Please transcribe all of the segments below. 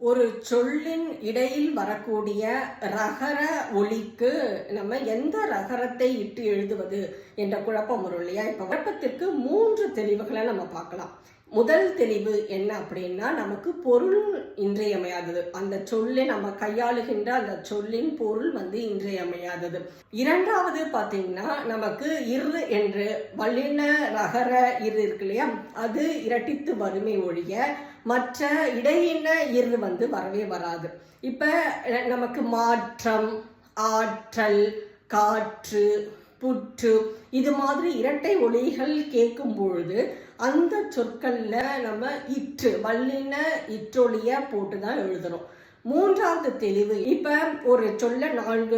ஒரு சொல்லின் இடையில் வரக்கூடிய ரகர ஒலிக்கு நம்ம எந்த ரகரத்தை இட்டு எழுதுவது என்ற குழப்பம் வரும் இல்லையா? இப்ப குழப்பத்திற்கு 3 தெளிவுகளை நம்ம பார்க்கலாம். முதல் தெளிவு என்ன அப்படின்னா, நமக்கு பொருள் இன்றியமையாதது. அந்த சொல்லை நம்ம கையாளுகின்ற அந்த சொல்லின் பொருள் இன்றியமையாதது. இரண்டாவது பார்த்தீங்கன்னா, நமக்கு இரு என்று வல்லின ரகர இரு இருக்கு இல்லையா, அது இரட்டித்து வறுமை ஒழிய மற்ற இடையின இரு வரவே வராது. இப்ப நமக்கு மாற்றம், ஆற்றல், காற்று, புற்று இது மாதிரி இரட்டை ஒலிகள் கேட்கும் பொழுது அந்த சொற்கள்ல நம்ம இற்று வல்லின இற்றொலிய போட்டுதான் எழுதணும். மூன்றாவது தெளிவு, இப்ப ஒரு சொல்ல 4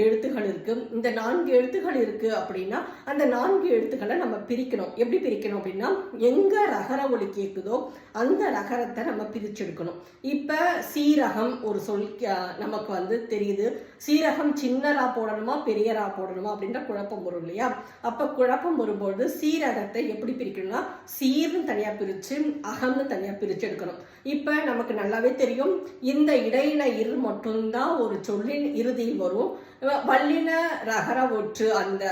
எழுத்துகள் இருக்கு. இந்த 4 எழுத்துகள் இருக்கு அப்படின்னா அந்த 4 எழுத்துக்களை நம்ம பிரிக்கணும். எப்படி பிரிக்கணும் அப்படின்னா, எங்க ரகர ஒலி கேட்குதோ அந்த ரகரத்தை நம்ம பிரிச்செடுக்கணும். இப்ப சீரகம் ஒரு சொல் நமக்கு தெரியுது. சீரகம் சின்னரா போடணுமா பெரியரா போடணுமா அப்படின்ற குழப்பம் வரும் இல்லையா? அப்ப குழப்பம் வரும்போது சீரகத்தை எப்படி பிரிக்கணும்னா, சீர்னு தனியா பிரிச்சு அகம்னு தனியா பிரிச்சு எடுக்கணும். இப்ப நமக்கு நல்லாவே தெரியும், இந்த இடையின இரு மட்டும்தான் ஒரு சொல்லின் இறுதியில் வரும். வல்லின ரகர ஒற்று அந்த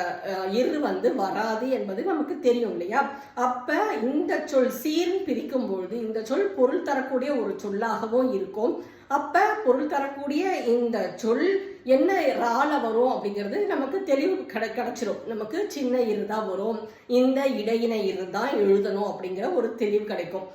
இரு வராது என்பது நமக்கு தெரியும் இல்லையா? அப்ப இந்த சொல் சீர்னு பிரிக்கும் பொழுது இந்த சொல் பொருள் தரக்கூடிய ஒரு சொல்லாகவும் இருக்கும். அப்ப பொருள் தரக்கூடிய இந்த சொல் என்ன ரால வரும் அப்படிங்கிறது நமக்கு தெளிவு கிடைச்சிடும். நமக்கு சின்ன இரு தான் வரும், இந்த இடையின இரு தான் எழுதணும் அப்படிங்கிற ஒரு தெளிவு கிடைக்கும்.